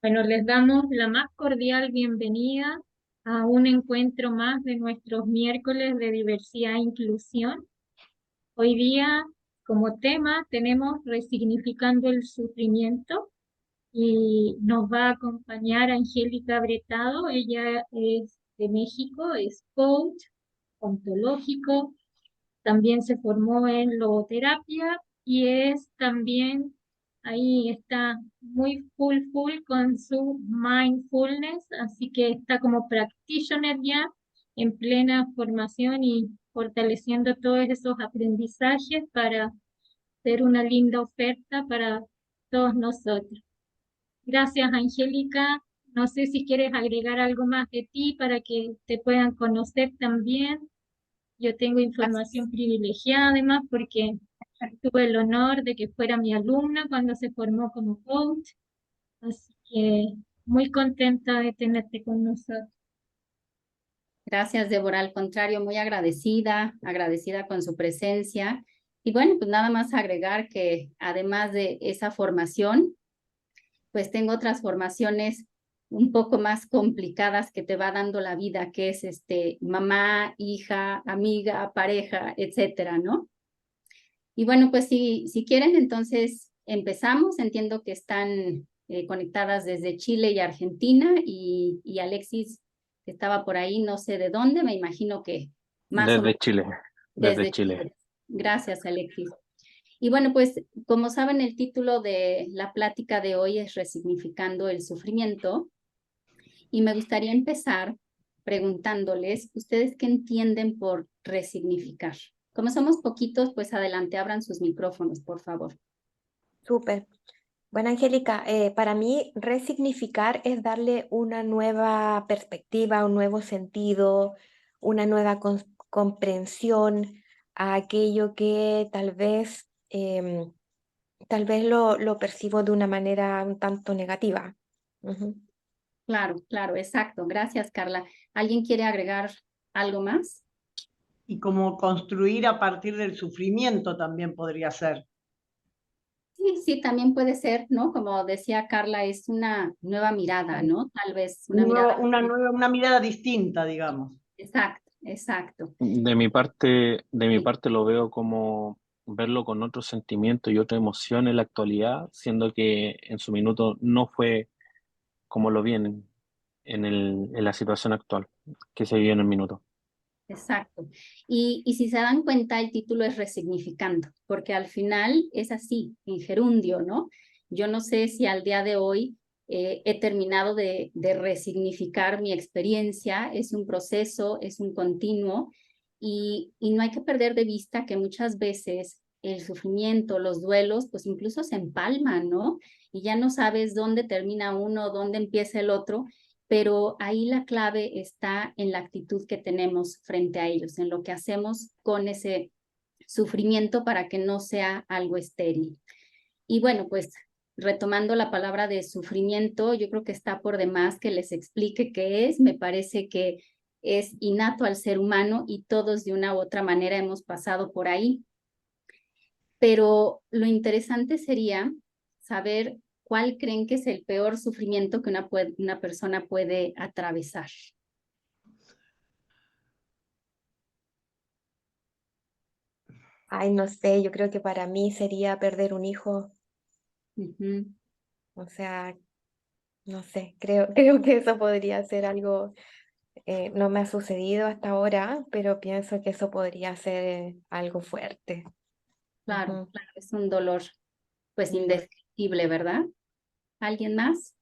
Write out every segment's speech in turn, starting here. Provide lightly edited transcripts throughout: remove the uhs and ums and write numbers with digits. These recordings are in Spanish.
Bueno, les damos la más cordial bienvenida a un encuentro más de nuestros miércoles de diversidad e inclusión. Hoy día, como tema, tenemos Resignificando el Sufrimiento y nos va a acompañar Angélica Bretado. Ella es de México, es coach ontológico, también se formó en logoterapia y es también, ahí está muy full con su mindfulness, así que está como practitioner ya en plena formación y fortaleciendo todos esos aprendizajes para ser una linda oferta para todos nosotros. Gracias, Angélica. No sé si quieres agregar algo más de ti para que te puedan conocer también. Yo tengo información privilegiada además porque tuve el honor de que fuera mi alumna cuando se formó como coach, así que muy contenta de tenerte con nosotros. Gracias, Débora. Al contrario, muy agradecida, agradecida con su presencia. Y bueno, pues nada más agregar que además de esa formación, pues tengo otras formaciones un poco más complicadas que te va dando la vida, que es mamá, hija, amiga, pareja, etcétera, ¿no? Y bueno, pues si quieren, entonces empezamos. Entiendo que están conectadas desde Chile y Argentina y Alexis estaba por ahí, no sé de dónde, me imagino que más o Desde menos Chile, desde desde Chile. Chile. Gracias, Alexis. Y bueno, pues como saben, el título de la plática de hoy es Resignificando el Sufrimiento. Y me gustaría empezar preguntándoles, ¿ustedes qué entienden por resignificar? Como somos poquitos, pues adelante, abran sus micrófonos, por favor. Súper. Bueno, Angélica, para mí resignificar es darle una nueva perspectiva, un nuevo sentido, una nueva comprensión a aquello que tal vez lo percibo de una manera un tanto negativa. Ujú. Claro, claro, exacto. Gracias, Carla. ¿Alguien quiere agregar algo más? Y como construir a partir del sufrimiento también podría ser. Sí, sí, también puede ser, ¿no? Como decía Carla, es una nueva mirada, ¿no? Tal vez una mirada. Una mirada distinta, digamos. Exacto, exacto. De mi parte lo veo como verlo con otro sentimiento y otra emoción en la actualidad, siendo que en su minuto no fue como lo vienen en la situación actual que se vive en el minuto. Exacto. Y si se dan cuenta, el título es Resignificando, porque al final es así, en gerundio, ¿no? Yo no sé si al día de hoy he terminado de resignificar mi experiencia, es un proceso, es un continuo, y no hay que perder de vista que muchas veces el sufrimiento, los duelos, pues incluso se empalman, ¿no? Y ya no sabes dónde termina uno, dónde empieza el otro, pero ahí la clave está en la actitud que tenemos frente a ellos, en lo que hacemos con ese sufrimiento para que no sea algo estéril. Y bueno, pues retomando la palabra de sufrimiento, yo creo que está por demás que les explique qué es. Me parece que es innato al ser humano y todos de una u otra manera hemos pasado por ahí. Pero lo interesante sería saber cuál creen que es el peor sufrimiento que una persona puede atravesar. Ay, no sé, yo creo que para mí sería perder un hijo. Ujú. O sea, no sé, creo que eso podría ser algo, no me ha sucedido hasta ahora, pero pienso que eso podría ser algo fuerte. Claro, Ujú. claro, es un dolor pues indescriptible, ¿verdad? ¿Alguien más?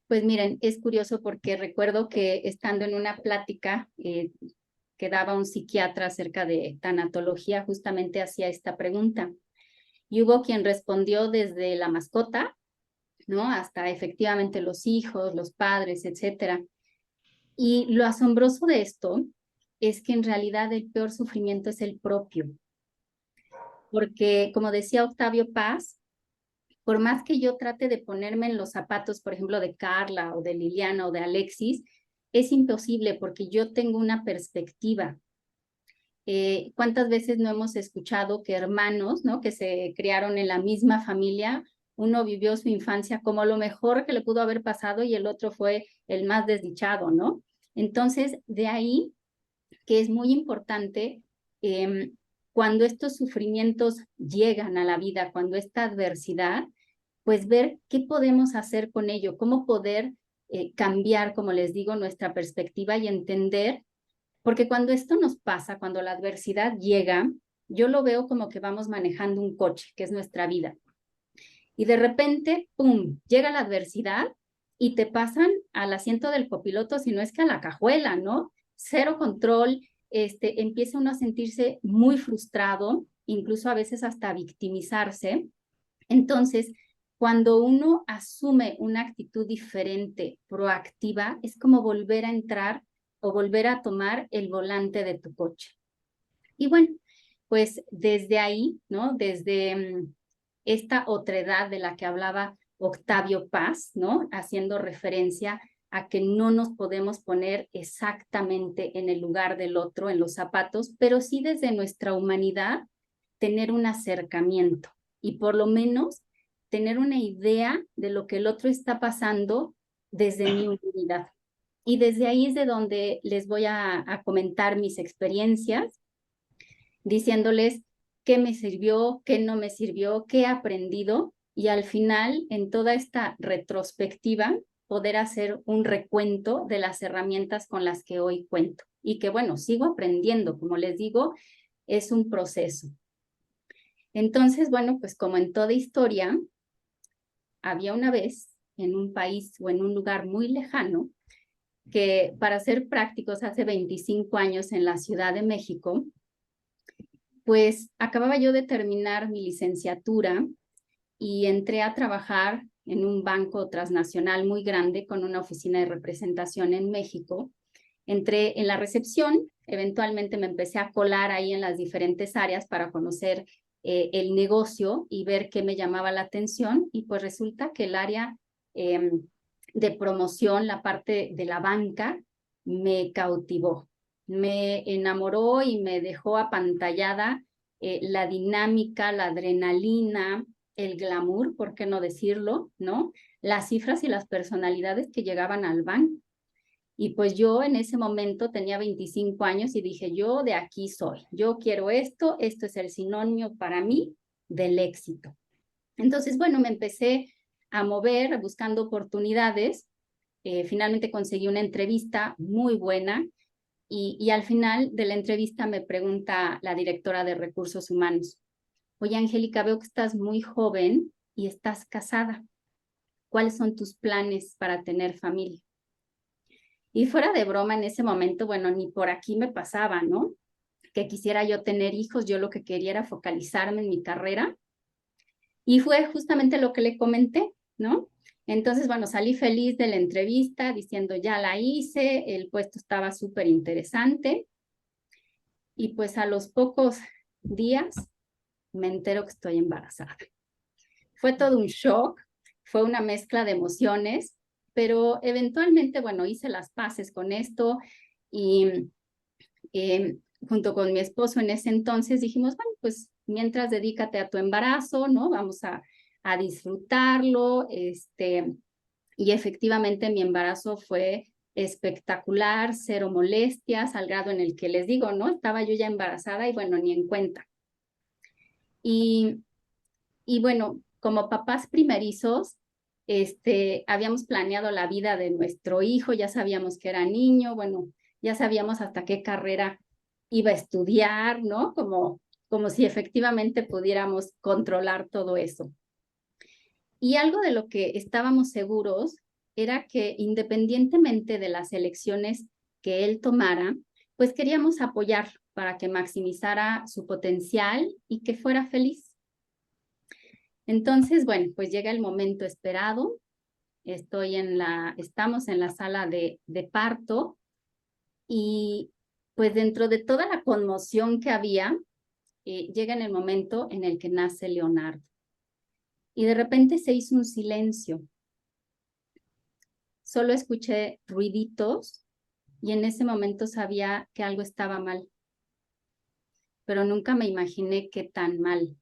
Pues miren, es curioso porque recuerdo que estando en una plática que daba un psiquiatra acerca de tanatología, justamente hacía esta pregunta. Y hubo quien respondió desde la mascota, ¿no? Hasta efectivamente los hijos, los padres, etcétera. Y lo asombroso de esto es que en realidad el peor sufrimiento es el propio, porque como decía Octavio Paz, por más que yo trate de ponerme en los zapatos, por ejemplo, de Carla o de Liliana o de Alexis, es imposible porque yo tengo una perspectiva ¿Cuántas veces no hemos escuchado que hermanos, ¿no?, que se criaron en la misma familia, uno vivió su infancia como lo mejor que le pudo haber pasado y el otro fue el más desdichado, ¿no? Entonces, de ahí que es muy importante cuando estos sufrimientos llegan a la vida, cuando esta adversidad, pues ver qué podemos hacer con ello, cómo poder cambiar, como les digo, nuestra perspectiva y entender, porque cuando esto nos pasa, cuando la adversidad llega, yo lo veo como que vamos manejando un coche, que es nuestra vida. Y de repente, ¡pum!, llega la adversidad y te pasan al asiento del copiloto, si no es que a la cajuela, ¿no? Cero control, empieza uno a sentirse muy frustrado, incluso a veces hasta victimizarse. Entonces, cuando uno asume una actitud diferente, proactiva, es como volver a entrar o volver a tomar el volante de tu coche. Y bueno, pues desde ahí, ¿no? Desde esta otredad de la que hablaba Octavio Paz, ¿no?, haciendo referencia a que no nos podemos poner exactamente en el lugar del otro, en los zapatos, pero sí desde nuestra humanidad tener un acercamiento y por lo menos tener una idea de lo que el otro está pasando desde mi humanidad. Y desde ahí es de donde les voy a comentar mis experiencias, diciéndoles qué me sirvió, qué no me sirvió, qué he aprendido, y al final, en toda esta retrospectiva, poder hacer un recuento de las herramientas con las que hoy cuento. Y que, bueno, sigo aprendiendo, como les digo, es un proceso. Entonces, bueno, pues como en toda historia, había una vez en un país o en un lugar muy lejano, que para ser prácticos, hace 25 años en la Ciudad de México, pues acababa yo de terminar mi licenciatura y entré a trabajar en un banco transnacional muy grande con una oficina de representación en México. Entré en la recepción, eventualmente me empecé a colar ahí en las diferentes áreas para conocer el negocio y ver qué me llamaba la atención, y pues resulta que el área de promoción, la parte de la banca, me cautivó. Me enamoró y me dejó apantallada la dinámica, la adrenalina, el glamour, ¿por qué no decirlo?, ¿no? Las cifras y las personalidades que llegaban al banco. Y pues yo en ese momento tenía 25 años y dije, yo de aquí soy, yo quiero esto es el sinónimo para mí del éxito. Entonces, bueno, me empecé a mover buscando oportunidades. Finalmente conseguí una entrevista muy buena y al final de la entrevista me pregunta la directora de Recursos Humanos, oye, Angélica, veo que estás muy joven y estás casada. ¿Cuáles son tus planes para tener familia? Y fuera de broma, en ese momento, bueno, ni por aquí me pasaba, ¿no?, que quisiera yo tener hijos. Yo lo que quería era focalizarme en mi carrera. Y fue justamente lo que le comenté, ¿no? Entonces, bueno, salí feliz de la entrevista diciendo, ya la hice, el puesto estaba súper interesante. Y pues a los pocos días me entero que estoy embarazada. Fue todo un shock, fue una mezcla de emociones, pero eventualmente, bueno, hice las paces con esto y junto con mi esposo en ese entonces dijimos, bueno, pues mientras dedícate a tu embarazo, ¿no? Vamos a disfrutarlo, y efectivamente mi embarazo fue espectacular, cero molestias, al grado en el que les digo, ¿no? Estaba yo ya embarazada y bueno, ni en cuenta. Y bueno, como papás primerizos, habíamos planeado la vida de nuestro hijo, ya sabíamos que era niño, bueno, ya sabíamos hasta qué carrera iba a estudiar, ¿no? Como si efectivamente pudiéramos controlar todo eso. Y algo de lo que estábamos seguros era que independientemente de las elecciones que él tomara, pues queríamos apoyarlo para que maximizara su potencial y que fuera feliz. Entonces, bueno, pues llega el momento esperado. Estamos en la sala de parto y pues dentro de toda la conmoción que había, llega en el momento en el que nace Leonardo. Y de repente se hizo un silencio. Solo escuché ruiditos y en ese momento sabía que algo estaba mal. pero nunca me imaginé qué tan mal.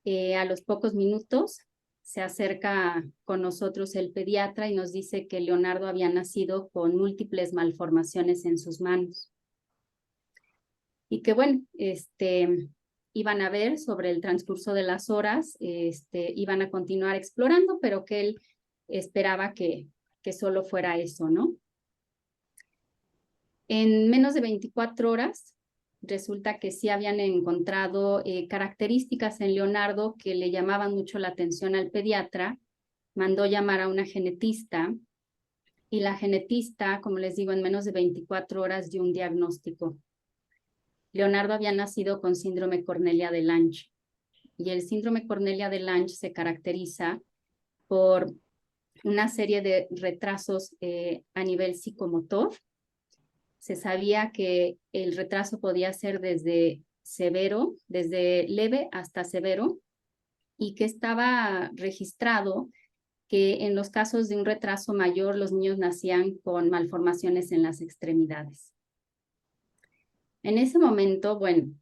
A los pocos minutos se acerca con nosotros el pediatra y nos dice que Leonardo había nacido con múltiples malformaciones en sus manos. Y que bueno, iban a ver sobre el transcurso de las horas, iban a continuar explorando, pero que él esperaba que solo fuera eso, ¿no? En menos de 24 horas, resulta que sí habían encontrado características en Leonardo que le llamaban mucho la atención al pediatra. Mandó llamar a una genetista y la genetista, como les digo, en menos de 24 horas dio un diagnóstico. Leonardo había nacido con síndrome Cornelia de Lange y el síndrome Cornelia de Lange se caracteriza por una serie de retrasos a nivel psicomotor. Se sabía que el retraso podía ser desde leve hasta severo, y que estaba registrado que en los casos de un retraso mayor los niños nacían con malformaciones en las extremidades. En ese momento, bueno,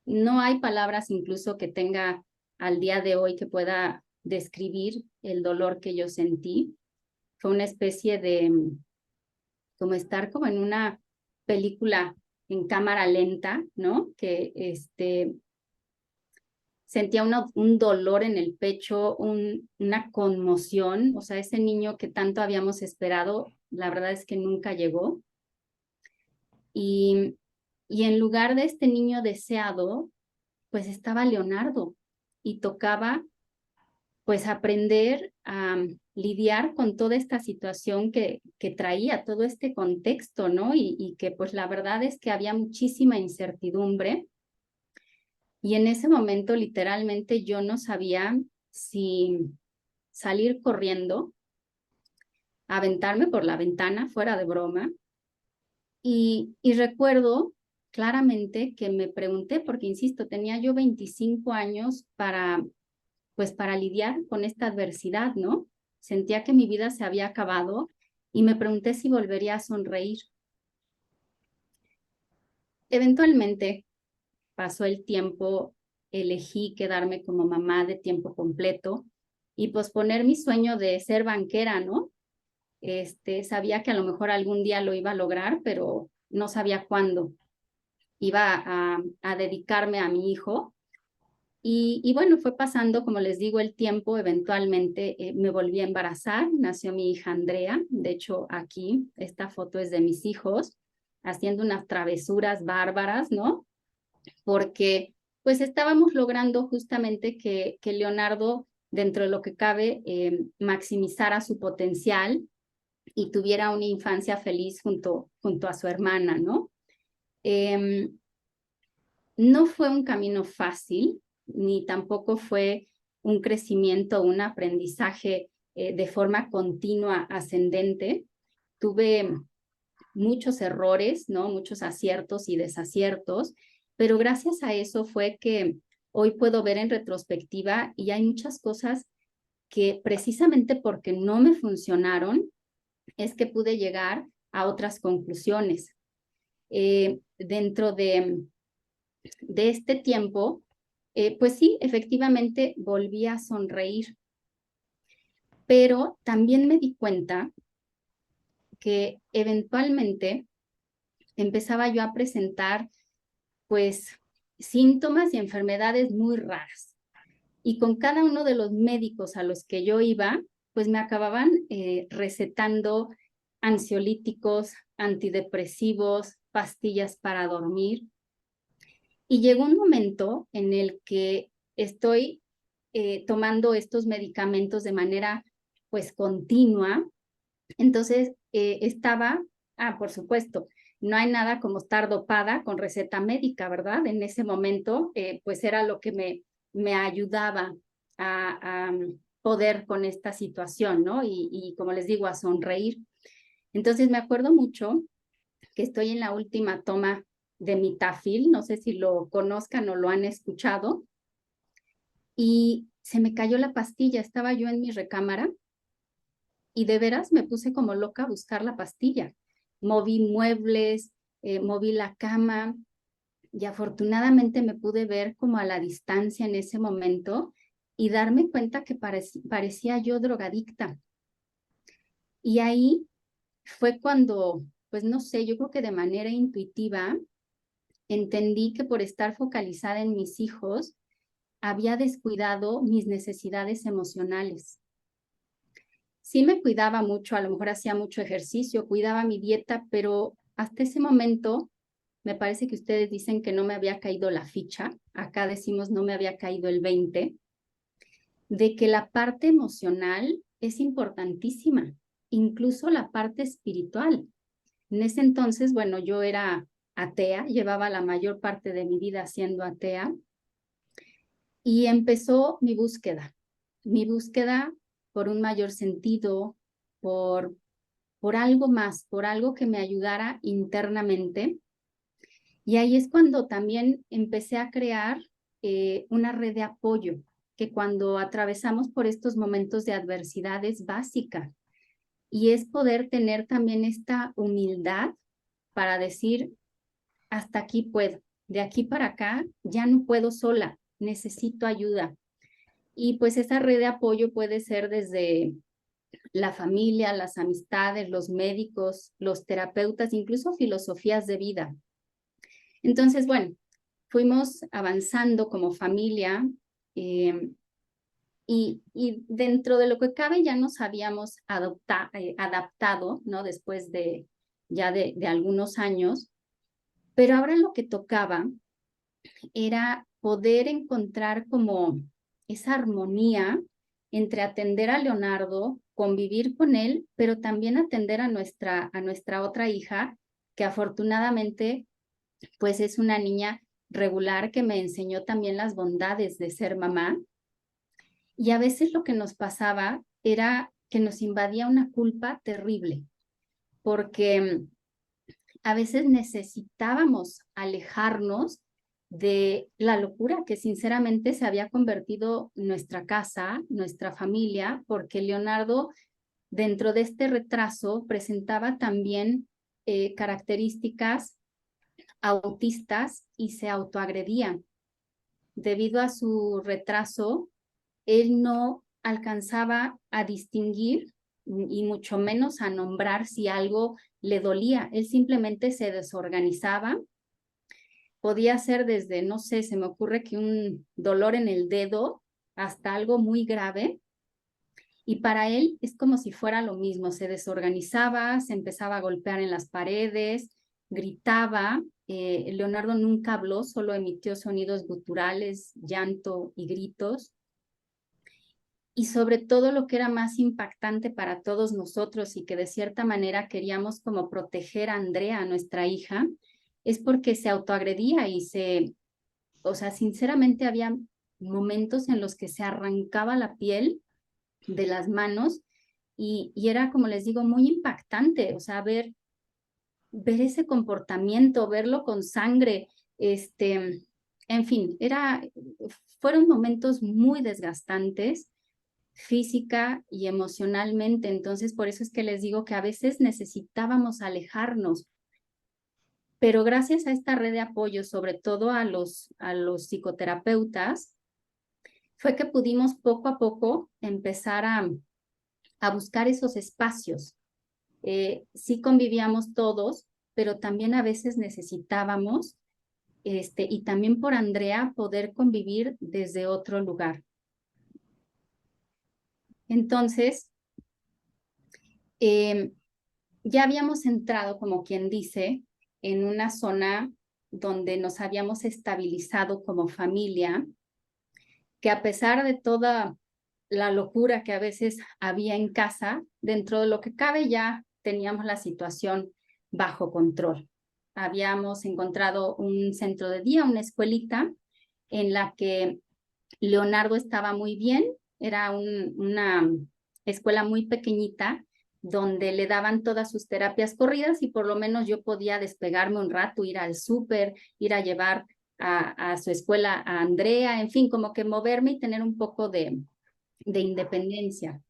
no hay palabras incluso que tenga al día de hoy que pueda describir el dolor que yo sentí. Fue una especie de como estar como en una película en cámara lenta, ¿no? Que sentía un dolor en el pecho, una conmoción. O sea, ese niño que tanto habíamos esperado, la verdad es que nunca llegó. Y en lugar de este niño deseado, pues estaba Leonardo y tocaba pues aprender a lidiar con toda esta situación que traía, todo este contexto, ¿no? Y que pues la verdad es que había muchísima incertidumbre. Y en ese momento literalmente yo no sabía si salir corriendo, aventarme por la ventana, fuera de broma. Y recuerdo claramente que me pregunté, porque insisto, tenía yo 25 años para lidiar con esta adversidad, ¿no? Sentía que mi vida se había acabado y me pregunté si volvería a sonreír. Eventualmente pasó el tiempo, elegí quedarme como mamá de tiempo completo y posponer mi sueño de ser banquera, ¿no? Sabía que a lo mejor algún día lo iba a lograr, pero no sabía cuándo. Iba a dedicarme a mi hijo. Y bueno, fue pasando, como les digo, el tiempo. Eventualmente me volví a embarazar, nació mi hija Andrea. De hecho, aquí esta foto es de mis hijos haciendo unas travesuras bárbaras, ¿no? Porque pues estábamos logrando justamente que Leonardo, dentro de lo que cabe, maximizara su potencial y tuviera una infancia feliz junto a su hermana, ¿no? No fue un camino fácil, ni tampoco fue un crecimiento, un aprendizaje de forma continua ascendente. Tuve muchos errores, ¿no? Muchos aciertos y desaciertos, pero gracias a eso fue que hoy puedo ver en retrospectiva y hay muchas cosas que precisamente porque no me funcionaron es que pude llegar a otras conclusiones. Dentro de este tiempo, pues sí, efectivamente volví a sonreír, pero también me di cuenta que eventualmente empezaba yo a presentar pues síntomas y enfermedades muy raras. Y con cada uno de los médicos a los que yo iba, pues me acababan recetando ansiolíticos, antidepresivos, pastillas para dormir. Y llegó un momento en el que estoy tomando estos medicamentos de manera pues continua. Entonces estaba, por supuesto, no hay nada como estar dopada con receta médica, ¿verdad? En ese momento pues era lo que me ayudaba a poder con esta situación, ¿no? Y como les digo, a sonreír. Entonces me acuerdo mucho que estoy en la última toma de mi Tafil, no sé si lo conozcan o lo han escuchado, y se me cayó la pastilla, estaba yo en mi recámara y de veras me puse como loca a buscar la pastilla. Moví muebles, moví la cama y afortunadamente me pude ver como a la distancia en ese momento y darme cuenta que parecía yo drogadicta. Y ahí fue cuando, pues no sé, yo creo que de manera intuitiva entendí que por estar focalizada en mis hijos, había descuidado mis necesidades emocionales. Sí me cuidaba mucho, a lo mejor hacía mucho ejercicio, cuidaba mi dieta, pero hasta ese momento me parece que ustedes dicen que no me había caído la ficha, acá decimos no me había caído el 20, de que la parte emocional es importantísima, incluso la parte espiritual. En ese entonces, bueno, yo era atea, llevaba la mayor parte de mi vida siendo atea, y empezó mi búsqueda por un mayor sentido, por algo más, por algo que me ayudara internamente. Y ahí es cuando también empecé a crear una red de apoyo, que cuando atravesamos por estos momentos de adversidad es básica. Y es poder tener también esta humildad para decir, hasta aquí puedo, de aquí para acá ya no puedo sola, necesito ayuda. Y pues esa red de apoyo puede ser desde la familia, las amistades, los médicos, los terapeutas, incluso filosofías de vida. Entonces, bueno, fuimos avanzando como familia y dentro de lo que cabe ya nos habíamos adaptado, ¿no? Después de ya de algunos años, pero ahora lo que tocaba era poder encontrar como esa armonía entre atender a Leonardo, convivir con él, pero también atender a nuestra otra hija, que afortunadamente pues es una niña regular que me enseñó también las bondades de ser mamá. Y a veces lo que nos pasaba era que nos invadía una culpa terrible, porque a veces necesitábamos alejarnos de la locura que sinceramente se había convertido nuestra casa, nuestra familia, porque Leonardo, dentro de este retraso, presentaba también características autistas y se autoagredía. Debido a su retraso, él no alcanzaba a distinguir y mucho menos a nombrar si algo le dolía. Él simplemente se desorganizaba. Podía ser desde, no sé, se me ocurre que un dolor en el dedo hasta algo muy grave. Y para él es como si fuera lo mismo. Se desorganizaba, se empezaba a golpear en las paredes, gritaba. Leonardo nunca habló, solo emitió sonidos guturales, llanto y gritos. Y sobre todo lo que era más impactante para todos nosotros y que de cierta manera queríamos como proteger a Andrea, a nuestra hija, es porque se autoagredía y o sea, sinceramente había momentos en los que se arrancaba la piel de las manos y era, como les digo, muy impactante, o sea, ver ese comportamiento, verlo con sangre, en fin, fueron momentos muy desgastantes física y emocionalmente. Entonces, por eso es que les digo que a veces necesitábamos alejarnos. Pero gracias a esta red de apoyo, sobre todo a los psicoterapeutas, fue que pudimos poco a poco empezar a buscar esos espacios. Sí convivíamos todos, pero también a veces necesitábamos, y también por Andrea, poder convivir desde otro lugar. Entonces, ya habíamos entrado, como quien dice, en una zona donde nos habíamos estabilizado como familia, que a pesar de toda la locura que a veces había en casa, dentro de lo que cabe ya teníamos la situación bajo control. Habíamos encontrado un centro de día, una escuelita, en la que Leonardo estaba muy bien. Era una escuela muy pequeñita donde le daban todas sus terapias corridas y por lo menos yo podía despegarme un rato, ir al súper, ir a llevar a su escuela a Andrea, en fin, como que moverme y tener un poco de independencia.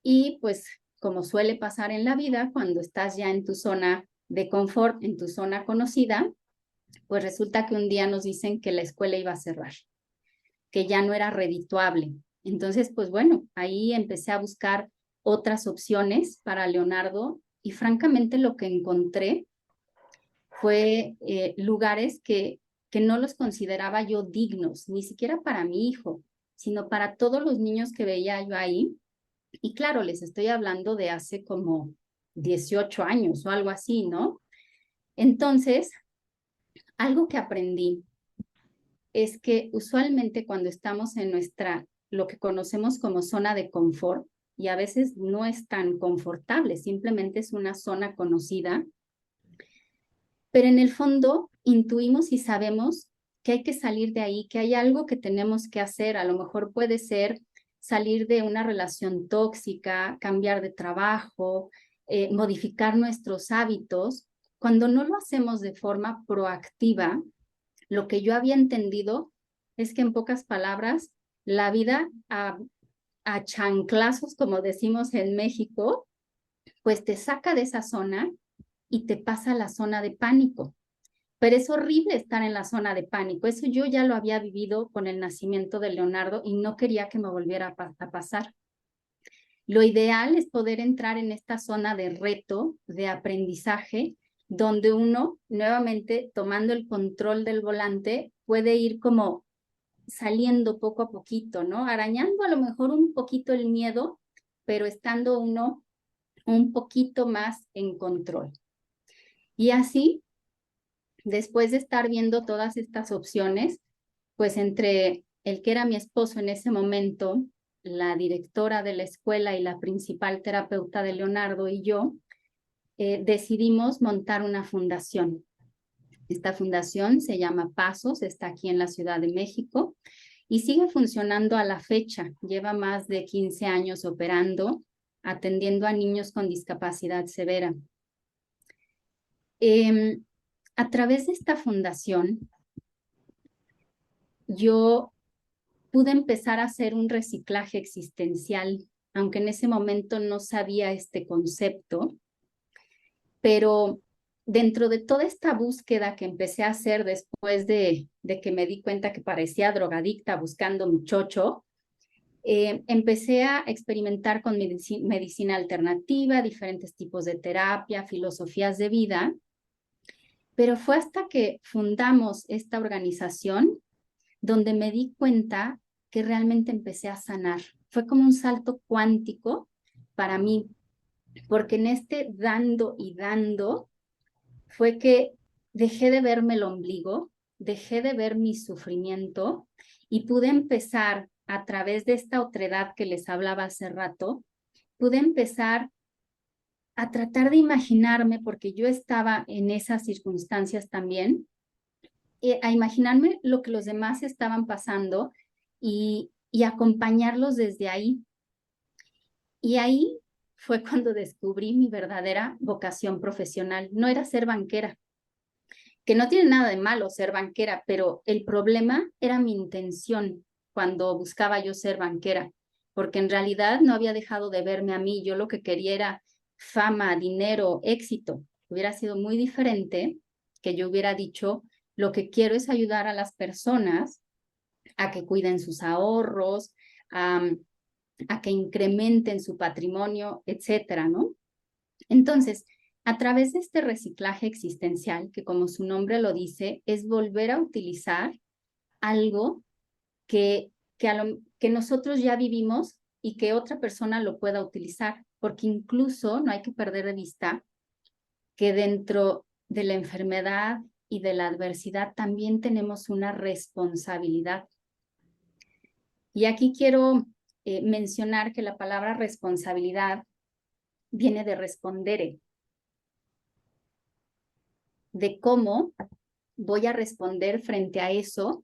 Y pues, como suele pasar en la vida, cuando estás ya en tu zona de confort en tu zona conocida, pues resulta que un día nos dicen que la escuela iba a cerrar, que ya no era redituable. Entonces, pues bueno, ahí empecé a buscar otras opciones para Leonardo y francamente lo que encontré fue lugares que no los consideraba yo dignos, ni siquiera para mi hijo, sino para todos los niños que veía yo ahí. Y claro, les estoy hablando de hace como 18 años o algo así, ¿no? Entonces, algo que aprendí es que usualmente cuando estamos en lo que conocemos como zona de confort, y a veces no es tan confortable, simplemente es una zona conocida, pero en el fondo intuimos y sabemos que hay que salir de ahí, que hay algo que tenemos que hacer. A lo mejor puede ser salir de una relación tóxica, cambiar de trabajo, modificar nuestros hábitos. Cuando no lo hacemos de forma proactiva, lo que yo había entendido es que en pocas palabras, la vida a chanclazos, como decimos en México, pues te saca de esa zona y te pasa a la zona de pánico. Pero es horrible estar en la zona de pánico. Eso yo ya lo había vivido con el nacimiento de Leonardo y no quería que me volviera a pasar. Lo ideal es poder entrar en esta zona de reto, de aprendizaje, donde uno, nuevamente, tomando el control del volante, puede ir como saliendo poco a poquito, ¿no? Arañando a lo mejor un poquito el miedo, pero estando uno un poquito más en control. Y así, después de estar viendo todas estas opciones, pues entre el que era mi esposo en ese momento, la directora de la escuela y la principal terapeuta de Leonardo y yo, decidimos montar una fundación. Esta fundación se llama Pasos, está aquí en la Ciudad de México y sigue funcionando a la fecha. Lleva más de 15 años operando, atendiendo a niños con discapacidad severa. A través de esta fundación, yo pude empezar a hacer un reciclaje existencial, aunque en ese momento no sabía este concepto, pero dentro de toda esta búsqueda que empecé a hacer después de que me di cuenta que parecía drogadicta buscando mi chocho, empecé a experimentar con medicina alternativa, diferentes tipos de terapia, filosofías de vida, pero fue hasta que fundamos esta organización donde me di cuenta que realmente empecé a sanar. Fue como un salto cuántico para mí, porque en este dando y dando fue que dejé de verme el ombligo, dejé de ver mi sufrimiento y pude empezar a través de esta otredad que les hablaba hace rato, pude empezar a tratar de imaginarme, porque yo estaba en esas circunstancias también, a imaginarme lo que los demás estaban pasando y acompañarlos desde ahí. Y ahí fue cuando descubrí mi verdadera vocación profesional. No era ser banquera, que no tiene nada de malo ser banquera, pero el problema era mi intención cuando buscaba yo ser banquera, porque en realidad no había dejado de verme a mí. Yo lo que quería era fama, dinero, éxito. Hubiera sido muy diferente que yo hubiera dicho, lo que quiero es ayudar a las personas a que cuiden sus ahorros, a que incrementen su patrimonio, etcétera, ¿no? Entonces, a través de este reciclaje existencial, que como su nombre lo dice, es volver a utilizar algo que nosotros ya vivimos y que otra persona lo pueda utilizar, porque incluso no hay que perder de vista que dentro de la enfermedad y de la adversidad también tenemos una responsabilidad. Y aquí quiero mencionar que la palabra responsabilidad viene de respondere, de cómo voy a responder frente a eso,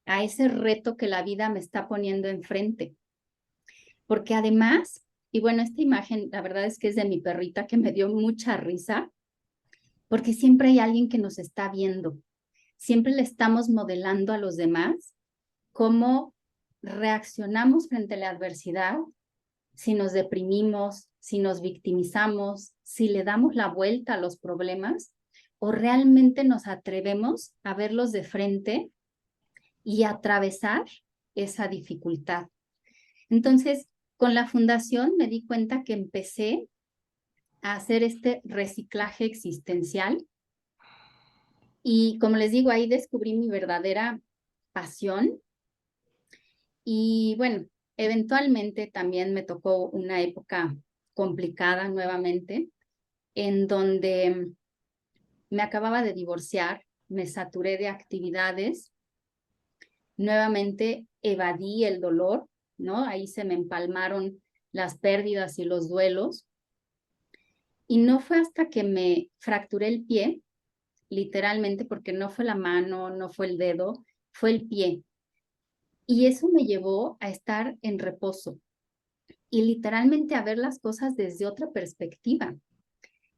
a ese reto que la vida me está poniendo enfrente. Porque además, y bueno, esta imagen la verdad es que es de mi perrita que me dio mucha risa, porque siempre hay alguien que nos está viendo. Siempre le estamos modelando a los demás cómo reaccionamos frente a la adversidad, si nos deprimimos, si nos victimizamos, si le damos la vuelta a los problemas o realmente nos atrevemos a verlos de frente y atravesar esa dificultad. Entonces, con la fundación me di cuenta que empecé a hacer este reciclaje existencial y, como les digo, ahí descubrí mi verdadera pasión. Y bueno, eventualmente también me tocó una época complicada nuevamente, en donde me acababa de divorciar, me saturé de actividades, nuevamente evadí el dolor, ¿no? Ahí se me empalmaron las pérdidas y los duelos. Y no fue hasta que me fracturé el pie, literalmente, porque no fue la mano, no fue el dedo, fue el pie. Y eso me llevó a estar en reposo y literalmente a ver las cosas desde otra perspectiva.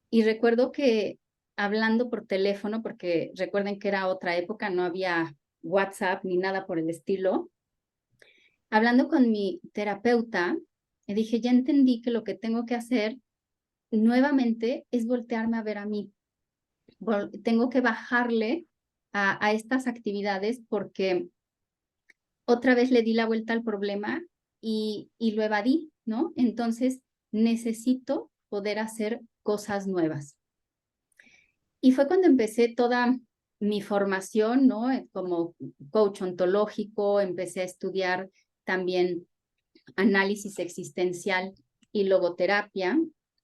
Y recuerdo que hablando por teléfono, porque recuerden que era otra época, no había WhatsApp ni nada por el estilo, hablando con mi terapeuta, le dije, ya entendí que lo que tengo que hacer nuevamente es voltearme a ver a mí. Tengo que bajarle a estas actividades porque otra vez le di la vuelta al problema y lo evadí, ¿no? Entonces necesito poder hacer cosas nuevas. Y fue cuando empecé toda mi formación, ¿no? Como coach ontológico, empecé a estudiar también análisis existencial y logoterapia,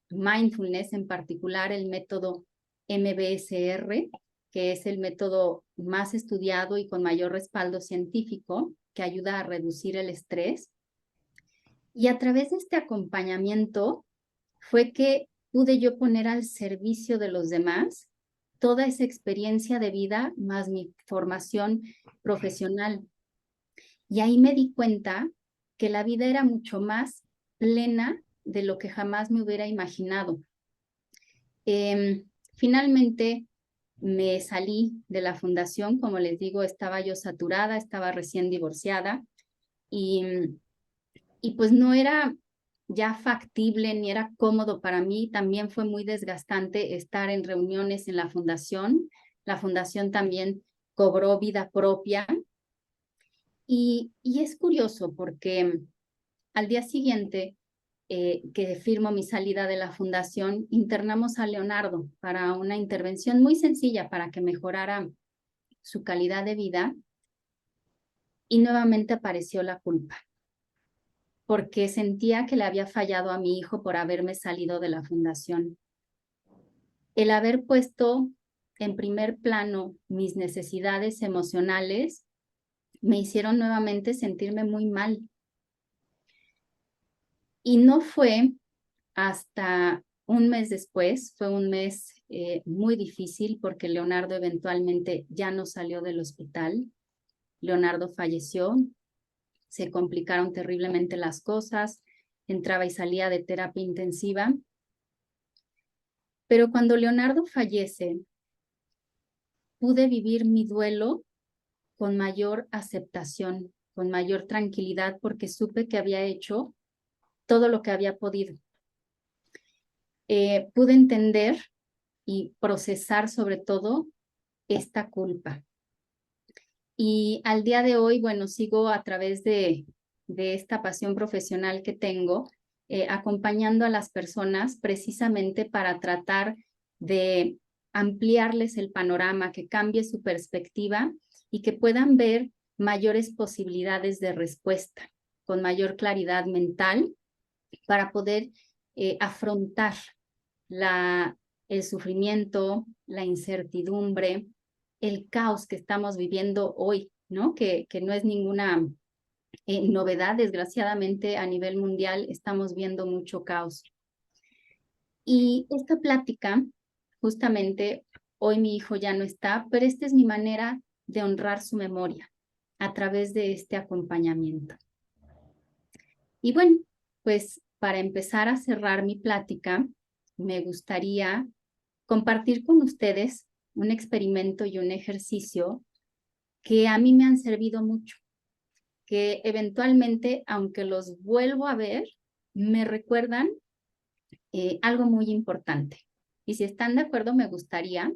mindfulness, en particular el método MBSR, que es el método más estudiado y con mayor respaldo científico, que ayuda a reducir el estrés. Y a través de este acompañamiento fue que pude yo poner al servicio de los demás toda esa experiencia de vida más mi formación profesional. Y ahí me di cuenta que la vida era mucho más plena de lo que jamás me hubiera imaginado. Finalmente me salí de la fundación, como les digo, estaba yo saturada, estaba recién divorciada y pues no era ya factible ni era cómodo para mí. También fue muy desgastante estar en reuniones en la fundación. La fundación también cobró vida propia. Y es curioso porque al día siguiente que firmo mi salida de la fundación, internamos a Leonardo para una intervención muy sencilla para que mejorara su calidad de vida. Y nuevamente apareció la culpa, porque sentía que le había fallado a mi hijo por haberme salido de la fundación. El haber puesto en primer plano mis necesidades emocionales me hicieron nuevamente sentirme muy mal. Y no fue hasta un mes después, fue un mes muy difícil porque Leonardo eventualmente ya no salió del hospital. Leonardo falleció, se complicaron terriblemente las cosas, entraba y salía de terapia intensiva. Pero cuando Leonardo fallece, pude vivir mi duelo con mayor aceptación, con mayor tranquilidad, porque supe que había hecho todo lo que había podido. Pude entender y procesar sobre todo esta culpa. Y al día de hoy, bueno, sigo a través de esta pasión profesional que tengo, acompañando a las personas precisamente para tratar de ampliarles el panorama, que cambie su perspectiva y que puedan ver mayores posibilidades de respuesta, con mayor claridad mental, para poder afrontar el sufrimiento, la incertidumbre, el caos que estamos viviendo hoy, ¿no? Que no es ninguna novedad, desgraciadamente a nivel mundial estamos viendo mucho caos. Y esta plática, justamente, hoy mi hijo ya no está, pero esta es mi manera de honrar su memoria a través de este acompañamiento. Y bueno, pues para empezar a cerrar mi plática, me gustaría compartir con ustedes un experimento y un ejercicio que a mí me han servido mucho, que eventualmente, aunque los vuelvo a ver, me recuerdan algo muy importante. Y si están de acuerdo, me gustaría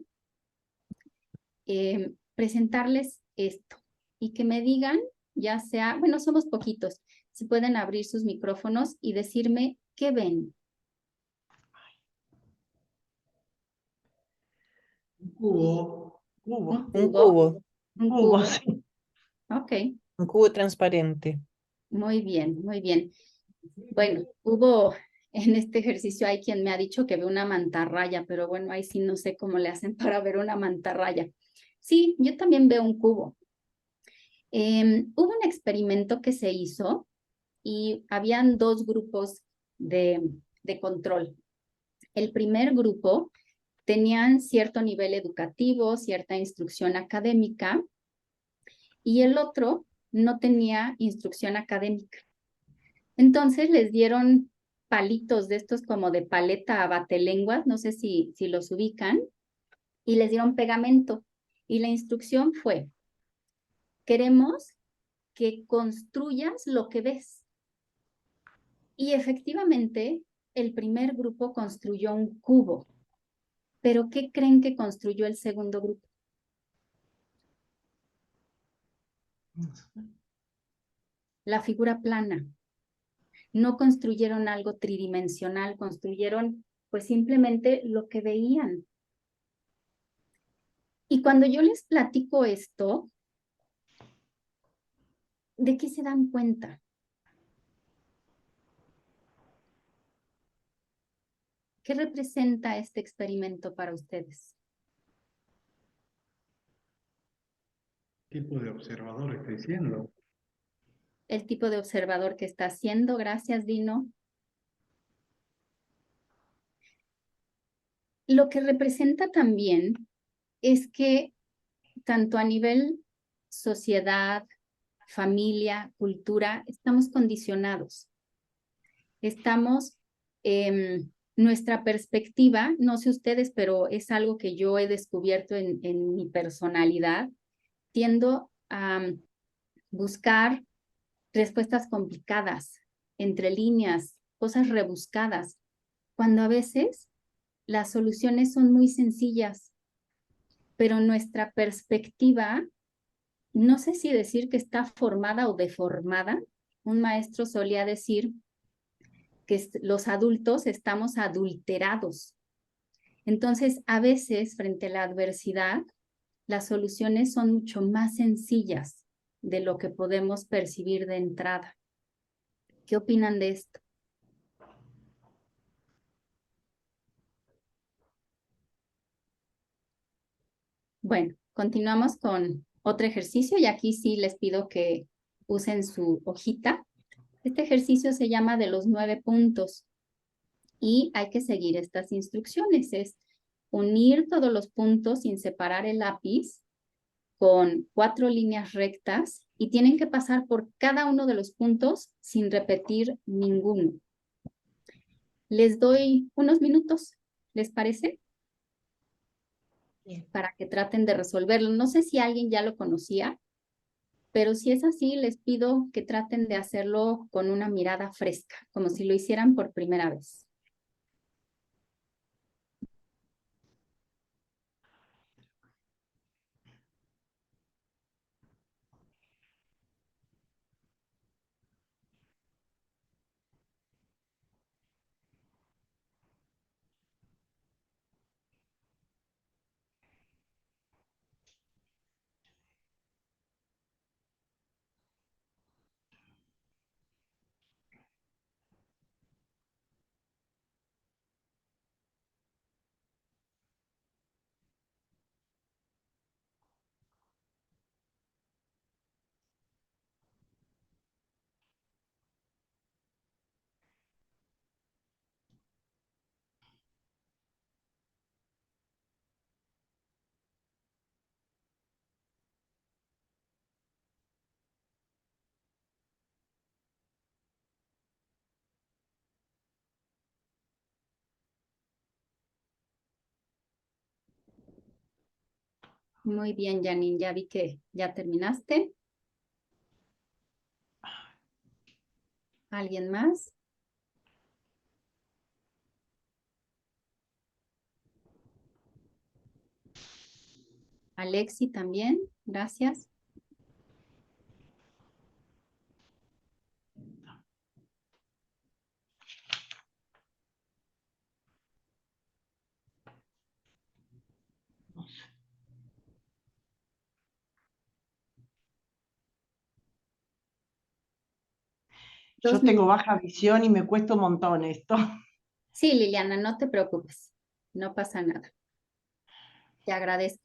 presentarles esto y que me digan, ya sea, bueno, somos poquitos, si pueden abrir sus micrófonos y decirme qué ven. Un cubo. Cubo. Un Un cubo. cubo, Un Cubo, cubo. sí. Ok, un cubo transparente. muy bien, muy bien. Bueno, hubo en este ejercicio, hay quien me ha dicho que ve una mantarraya, pero bueno, ahí sí no sé cómo le hacen para ver una mantarraya. Sí, yo también veo un cubo. Hubo un experimento que se hizo y habían dos grupos de control. El primer grupo tenían cierto nivel educativo, cierta instrucción académica, y el otro no tenía instrucción académica. Entonces les dieron palitos de estos como de paleta a batelenguas, no sé si los ubican, y les dieron pegamento. Y la instrucción fue, queremos que construyas lo que ves. Y efectivamente, el primer grupo construyó un cubo. ¿Pero qué creen que construyó el segundo grupo? La figura plana. No construyeron algo tridimensional, construyeron pues simplemente lo que veían. Y cuando yo les platico esto, ¿de qué se dan cuenta? ¿Qué representa este experimento para ustedes? Tipo de observador estoy siendo. El tipo de observador que está haciendo. Gracias, Dino. Lo que representa también es que tanto a nivel sociedad, familia, cultura, estamos condicionados. Estamos, nuestra perspectiva, no sé ustedes, pero es algo que yo he descubierto en mi personalidad, tiendo a buscar respuestas complicadas, entre líneas, cosas rebuscadas, cuando a veces las soluciones son muy sencillas, pero nuestra perspectiva, no sé si decir que está formada o deformada. Un maestro solía decir que los adultos estamos adulterados. Entonces, a veces, frente a la adversidad, las soluciones son mucho más sencillas de lo que podemos percibir de entrada. ¿Qué opinan de esto? Bueno, continuamos con otro ejercicio y aquí sí les pido que usen su hojita. Este ejercicio se llama de los 9 puntos y hay que seguir estas instrucciones. Es unir todos los puntos sin separar el lápiz con 4 líneas rectas y tienen que pasar por cada uno de los puntos sin repetir ninguno. Les doy unos minutos, ¿les parece? Bien. Para que traten de resolverlo. No sé si alguien ya lo conocía, pero si es así, les pido que traten de hacerlo con una mirada fresca, como si lo hicieran por primera vez. Muy bien, Janine, ya vi que ya terminaste. ¿Alguien más? Alexi también, gracias. Yo tengo baja visión y me cuesta un montón esto. Sí, Liliana, no te preocupes, no pasa nada. Te agradezco.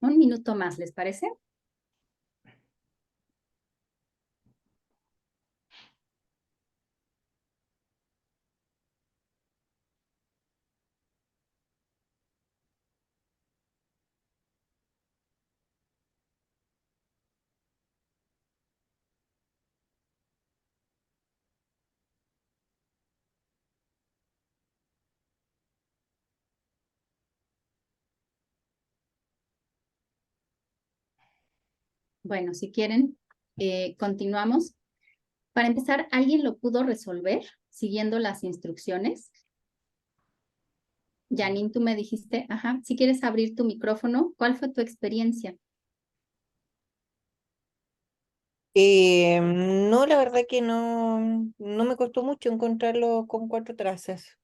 Un minuto más, ¿les parece? Bueno, si quieren, continuamos. Para empezar, ¿alguien lo pudo resolver siguiendo las instrucciones? Janine, tú me dijiste, ajá, si quieres abrir tu micrófono, ¿cuál fue tu experiencia? No, la verdad que no me costó mucho encontrarlo con 4 trazas.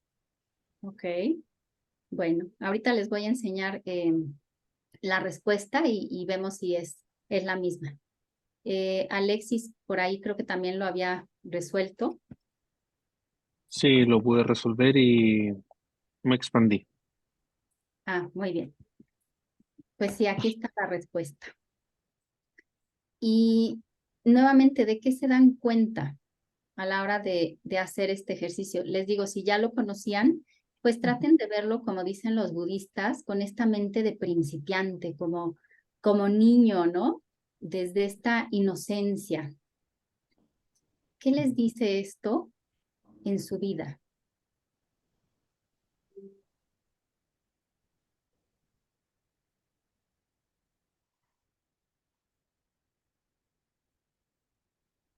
Ok, bueno, ahorita les voy a enseñar la respuesta y vemos si es la misma. Alexis, por ahí creo que también lo había resuelto. Sí, lo pude resolver y me expandí. Ah, muy bien. Pues sí, aquí está la respuesta. Y nuevamente, ¿de qué se dan cuenta a la hora de hacer este ejercicio? Les digo, si ya lo conocían, pues traten de verlo, como dicen los budistas, con esta mente de principiante, como niño, ¿no? Desde esta inocencia. ¿Qué les dice esto en su vida?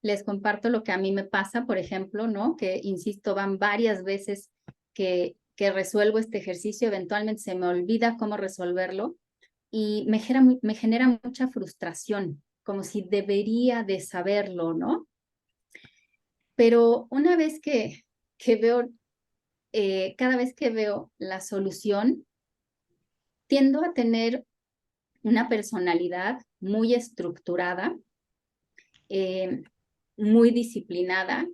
Les comparto lo que a mí me pasa, por ejemplo, ¿no? Que, insisto, van varias veces que resuelvo este ejercicio, eventualmente se me olvida cómo resolverlo y me genera mucha frustración, como si debería de saberlo, ¿no? Pero una vez que veo, cada vez que veo la solución, tiendo a tener una personalidad muy estructurada, muy disciplinada,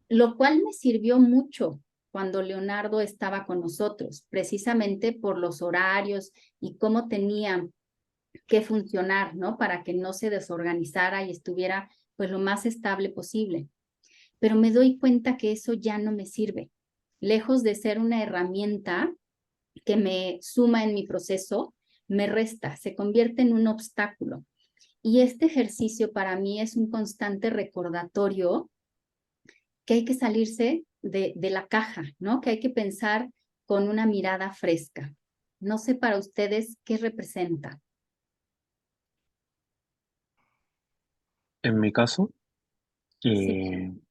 lo cual me sirvió mucho cuando Leonardo estaba con nosotros, precisamente por los horarios y cómo tenía que funcionar, ¿no? Para que no se desorganizara y estuviera pues lo más estable posible. Pero me doy cuenta que eso ya no me sirve. Lejos de ser una herramienta que me suma en mi proceso, me resta, se convierte en un obstáculo. Y este ejercicio para mí es un constante recordatorio que hay que salirse de la caja, ¿no? Que hay que pensar con una mirada fresca. No sé para ustedes qué representa. En mi caso, Sí,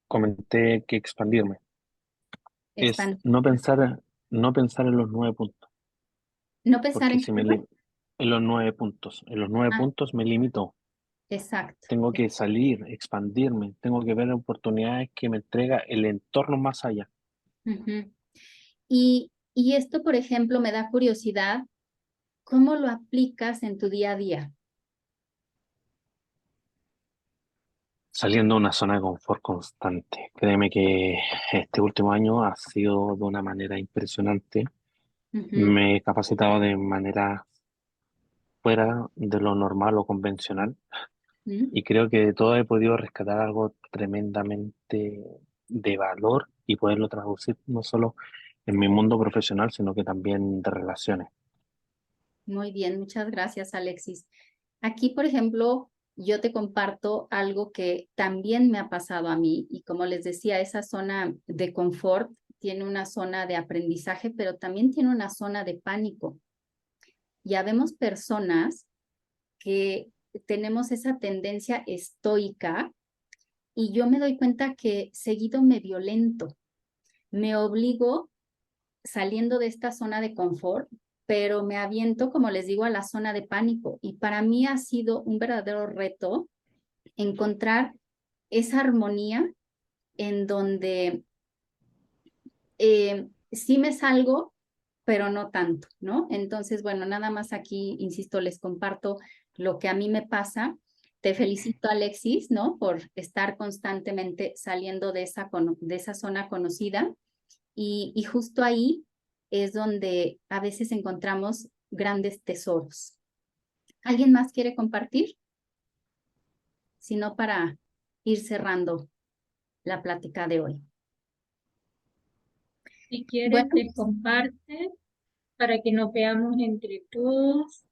comenté que expandirme es expand. no pensar en los 9 puntos, No pensar porque en si qué. en los 9 puntos, en los nueve Ah, puntos me limito. exacto. Tengo que salir, expandirme, tengo que ver oportunidades que me entrega el entorno más allá. Uh-huh. Y esto, por ejemplo, me da curiosidad, ¿cómo lo aplicas en tu día a día? Saliendo de una zona de confort constante. Créeme que este último año ha sido de una manera impresionante. Uh-huh. Me he capacitado de manera fuera de lo normal o convencional Uh-huh. y creo que de todo he podido rescatar algo tremendamente de valor y poderlo traducir no solo en mi mundo profesional, sino que también de relaciones. Muy bien, muchas gracias, Alexis. Aquí, por ejemplo, yo te comparto algo que también me ha pasado a mí y como les decía, esa zona de confort tiene una zona de aprendizaje, pero también tiene una zona de pánico. Ya vemos personas que tenemos esa tendencia estoica y yo me doy cuenta que seguido me violento, me obligo saliendo de esta zona de confort, pero me aviento, como les digo, a la zona de pánico. Y para mí ha sido un verdadero reto encontrar esa armonía en donde sí me salgo, pero no tanto, ¿no? Entonces, bueno, nada más aquí, insisto, les comparto lo que a mí me pasa. Te felicito, Alexis, ¿no? Por estar constantemente saliendo de esa zona conocida. Y justo ahí es donde a veces encontramos grandes tesoros. ¿Alguien más quiere compartir? Si no, para ir cerrando la plática de hoy. Si quieres, Bueno, te comparte para que nos veamos entre todos.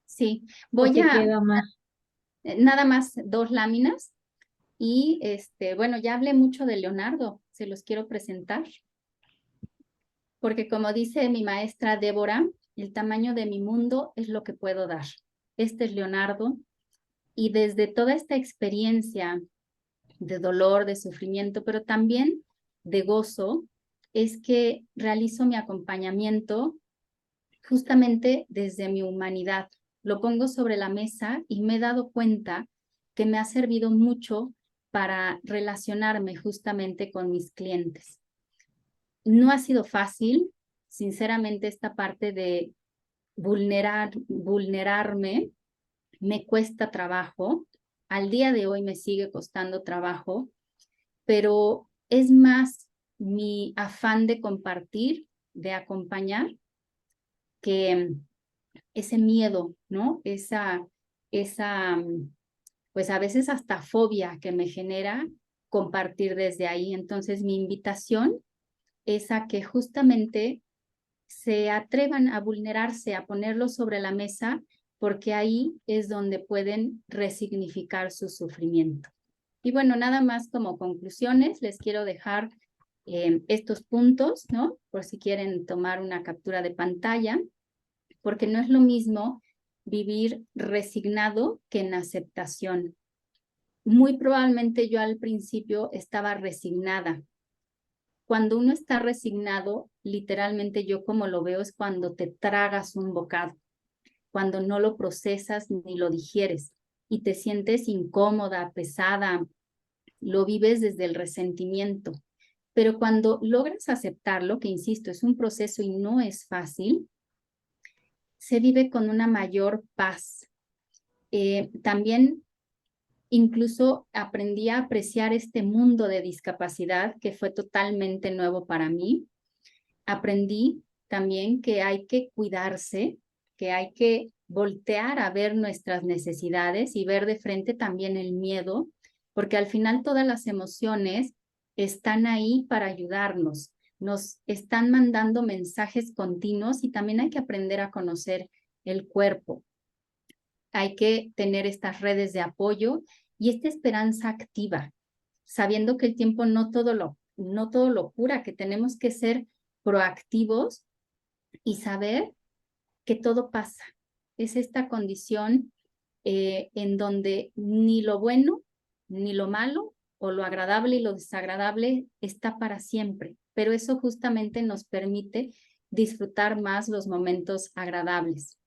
sí, ¿O voy te a queda más? nada más 2 láminas y bueno, ya hablé mucho de Leonardo, se los quiero presentar, porque como dice mi maestra Débora, el tamaño de mi mundo es lo que puedo dar. Este es Leonardo y desde toda esta experiencia de dolor, de sufrimiento, pero también de gozo, es que realizo mi acompañamiento justamente desde mi humanidad. Lo pongo sobre la mesa y me he dado cuenta que me ha servido mucho para relacionarme justamente con mis clientes. No ha sido fácil, sinceramente, esta parte de vulnerarme me cuesta trabajo. Al día de hoy me sigue costando trabajo, pero es más mi afán de compartir, de acompañar, que ese miedo, ¿no? Pues a veces hasta fobia que me genera compartir desde ahí. Entonces, mi invitación es a que justamente se atrevan a vulnerarse, a ponerlo sobre la mesa, porque ahí es donde pueden resignificar su sufrimiento. Y bueno, nada más como conclusiones, les quiero dejar estos puntos, ¿no? Por si quieren tomar una captura de pantalla, porque no es lo mismo vivir resignado que en aceptación. Muy probablemente yo al principio estaba resignada. Cuando uno está resignado, literalmente yo como lo veo es cuando te tragas un bocado, cuando no lo procesas ni lo digieres y te sientes incómoda, pesada, lo vives desde el resentimiento. Pero cuando logras aceptarlo, que insisto, es un proceso y no es fácil, se vive con una mayor paz. También incluso aprendí a apreciar este mundo de discapacidad que fue totalmente nuevo para mí. Aprendí también que hay que cuidarse, que hay que voltear a ver nuestras necesidades y ver de frente también el miedo, porque al final todas las emociones están ahí para ayudarnos, nos están mandando mensajes continuos y también hay que aprender a conocer el cuerpo. Hay que tener estas redes de apoyo y esta esperanza activa, sabiendo que el tiempo no todo lo cura, que tenemos que ser proactivos y saber que todo pasa. Es esta condición en donde ni lo bueno, ni lo malo, o lo agradable y lo desagradable está para siempre, pero eso justamente nos permite disfrutar más los momentos agradables.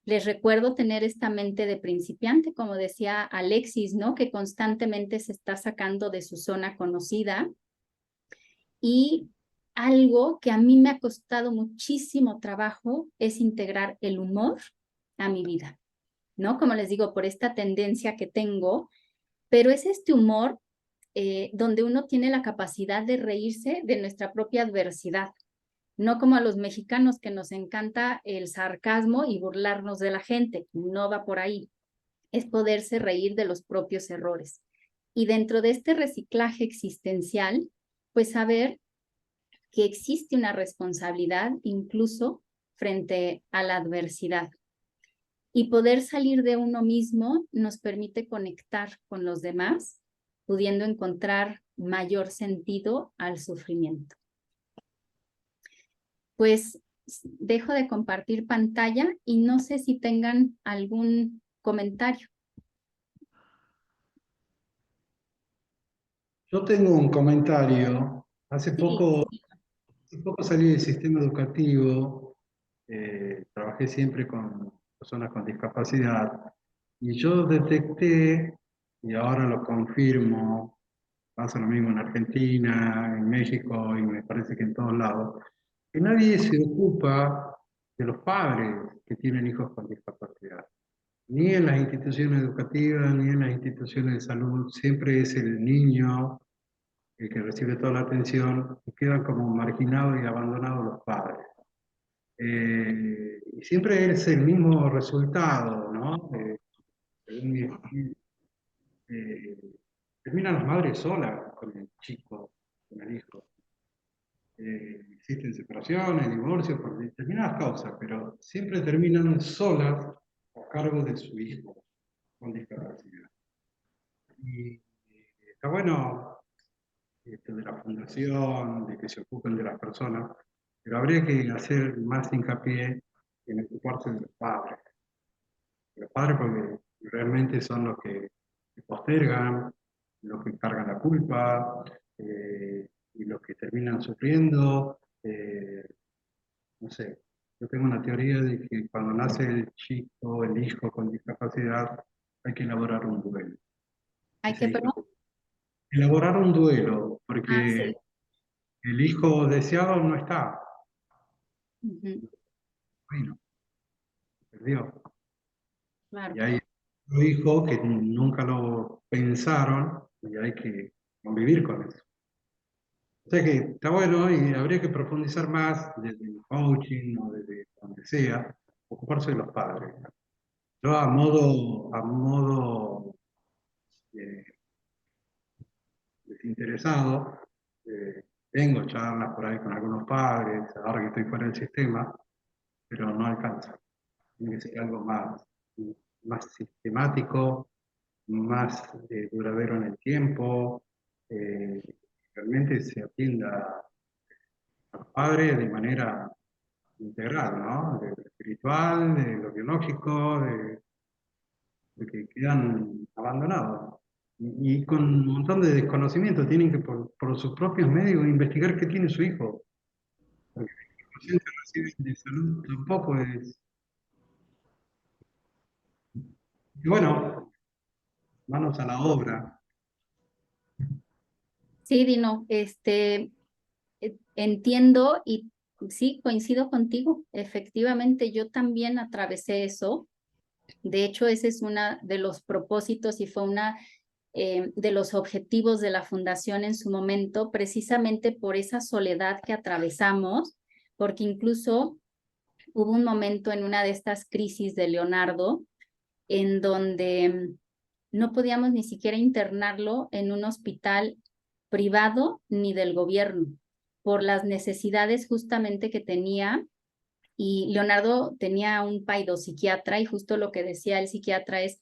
Les recuerdo tener esta mente de principiante, como decía Alexis, ¿no? Que constantemente se está sacando de su zona conocida. Y algo que a mí me ha costado muchísimo trabajo es integrar el humor a mi vida, ¿no? Como les digo, por esta tendencia que tengo, pero es este humor donde uno tiene la capacidad de reírse de nuestra propia adversidad. No como a los mexicanos que nos encanta el sarcasmo y burlarnos de la gente, no va por ahí. Es poderse reír de los propios errores. Y dentro de este reciclaje existencial, pues saber que existe una responsabilidad incluso frente a la adversidad. Y poder salir de uno mismo nos permite conectar con los demás, pudiendo encontrar mayor sentido al sufrimiento. Pues dejo de compartir pantalla y no sé si tengan algún comentario. Yo tengo un comentario. Hace Sí. poco un poco salí del sistema educativo, trabajé siempre con personas con discapacidad y yo detecté, y ahora lo confirmo, pasa lo mismo en Argentina, en México y me parece que en todos lados, que nadie se ocupa de los padres que tienen hijos con discapacidad. Ni en las instituciones educativas, ni en las instituciones de salud, siempre es el niño el que recibe toda la atención y quedan como marginados y abandonados los padres. Y siempre es el mismo resultado, ¿no? Según mi estudio, eh, terminan las madres solas con el chico, con el hijo. Existen separaciones, divorcios por determinadas causas, pero siempre terminan solas a cargo de su hijo con discapacidad. Y está bueno esto de la fundación, de que se ocupen de las personas, pero habría que hacer más hincapié en ocuparse de los padres. Los padres porque realmente son los que postergan, los que cargan la culpa, y los que terminan sufriendo. No sé, yo tengo una teoría de que cuando nace el chico, el hijo con discapacidad, hay que elaborar un duelo. Hay Ese que, hijo- perdón. elaborar un duelo, Ah, porque sí. el hijo deseado no está, Ujú, bueno, se perdió. claro. Y hay otro hijo que nunca lo pensaron y hay que convivir con eso. O sea que está bueno y habría que profundizar más desde el coaching o desde donde sea, ocuparse de los padres. Yo a modo eh, desinteresado, tengo charlas por ahí con algunos padres, ahora que estoy fuera del sistema, pero no alcanza. Tiene que ser algo más sistemático, más duradero en el tiempo, realmente se atienda a los padres de manera integral, ¿no? De lo espiritual, de lo biológico, de que quedan abandonados. Y con un montón de desconocimiento, tienen que por sus propios medios investigar qué tiene su hijo. Porque la información que reciben de salud tampoco es. Y bueno, manos a la obra. Sí, Dino, entiendo y sí, coincido contigo. Efectivamente, yo también atravesé eso. De hecho, ese es uno de los propósitos y fue una de los objetivos de la fundación en su momento, precisamente por esa soledad que atravesamos, porque incluso hubo un momento en una de estas crisis de Leonardo en donde no podíamos ni siquiera internarlo en un hospital privado ni del gobierno por las necesidades justamente que tenía. Y Leonardo tenía un paidopsiquiatra y justo lo que decía el psiquiatra es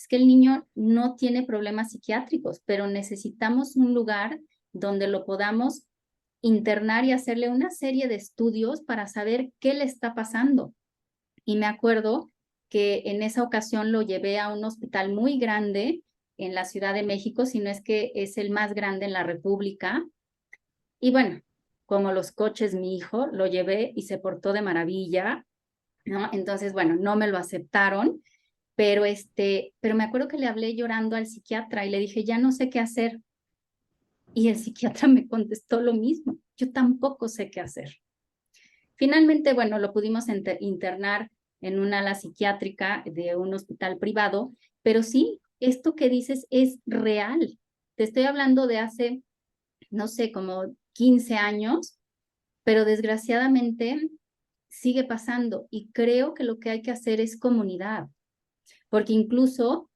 que el niño no tiene problemas psiquiátricos, pero necesitamos un lugar donde lo podamos internar y hacerle una serie de estudios para saber qué le está pasando. Y me acuerdo que en esa ocasión lo llevé a un hospital muy grande en la Ciudad de México, si no es que es el más grande en la República. Y bueno, como los coches, mi hijo lo llevé y se portó de maravilla, ¿no? Entonces, bueno, no me lo aceptaron, pero me acuerdo que le hablé llorando al psiquiatra y le dije, ya no sé qué hacer. Y el psiquiatra me contestó lo mismo, yo tampoco sé qué hacer. Finalmente, bueno, lo pudimos internar en una ala psiquiátrica de un hospital privado, pero sí, esto que dices es real. Te estoy hablando de hace, no sé, como 15 años, pero desgraciadamente sigue pasando y creo que lo que hay que hacer es comunidad, porque incluso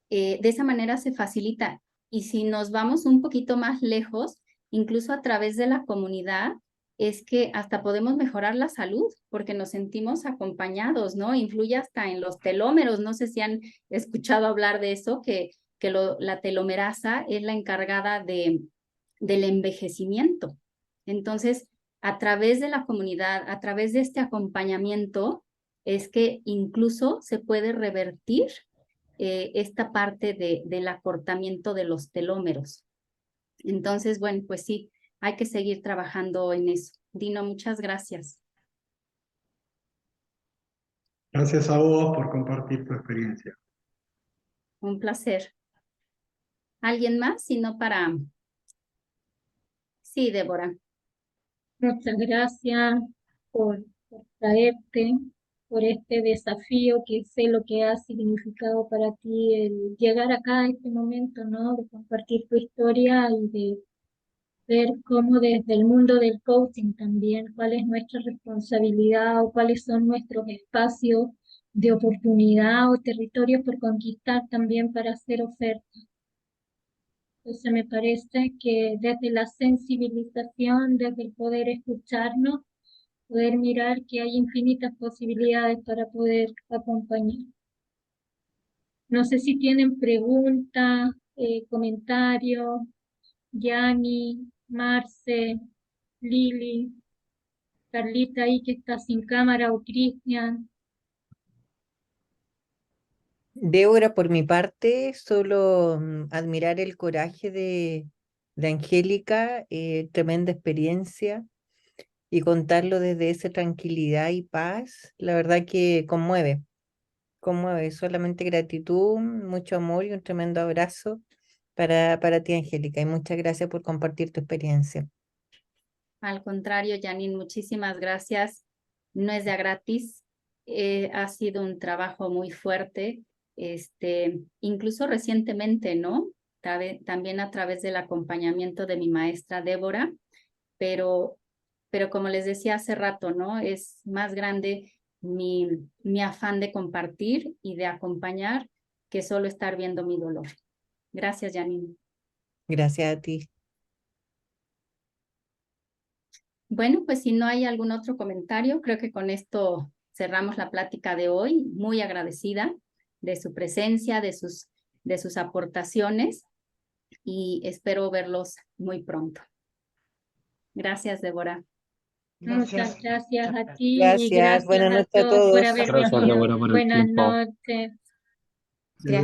de esa manera se facilita. Y si nos vamos un poquito más lejos, incluso a través de la comunidad, es que hasta podemos mejorar la salud porque nos sentimos acompañados, ¿no? Influye hasta en los telómeros. No sé si han escuchado hablar de eso, que la telomerasa es la encargada del envejecimiento. Entonces, a través de la comunidad, a través de este acompañamiento, es que incluso se puede revertir esta parte del acortamiento de los telómeros. Entonces, bueno, pues sí, hay que seguir trabajando en eso. Dino, muchas gracias. Gracias a vos por compartir tu experiencia. Un placer. ¿Alguien más? Si no, para... Sí, Débora. Muchas gracias por traerte, por este desafío que sé lo que ha significado para ti el llegar acá a este momento, ¿no? De compartir tu historia y de ver cómo desde el mundo del coaching también, cuál es nuestra responsabilidad o cuáles son nuestros espacios de oportunidad o territorios por conquistar también para hacer ofertas. Entonces me parece que desde la sensibilización, desde el poder escucharnos, poder mirar que hay infinitas posibilidades para poder acompañar. No sé si tienen preguntas, comentarios, Yani, Marce, Lili, Carlita ahí que está sin cámara o Cristian. Débora, por mi parte, solo admirar el coraje de Angélica, tremenda experiencia, y contarlo desde esa tranquilidad y paz, la verdad que conmueve, solamente gratitud, mucho amor y un tremendo abrazo para ti, Angélica, y muchas gracias por compartir tu experiencia. Al contrario, Janine, muchísimas gracias. No es de a gratis. Ha sido un trabajo muy fuerte, incluso recientemente, ¿no? También a través del acompañamiento de mi maestra Débora, pero como les decía hace rato, ¿no? Es más grande mi afán de compartir y de acompañar que solo estar viendo mi dolor. Gracias, Janine. Gracias a ti. Bueno, pues si no hay algún otro comentario, creo que con esto cerramos la plática de hoy. Muy agradecida de su presencia, de sus aportaciones, y espero verlos muy pronto. Gracias, Débora. Muchas gracias a ti y Gracias, gracias buenas a noches a todos por todos. haber Gracias, venido. Débora, por el Buenas tiempo. noches. Gracias.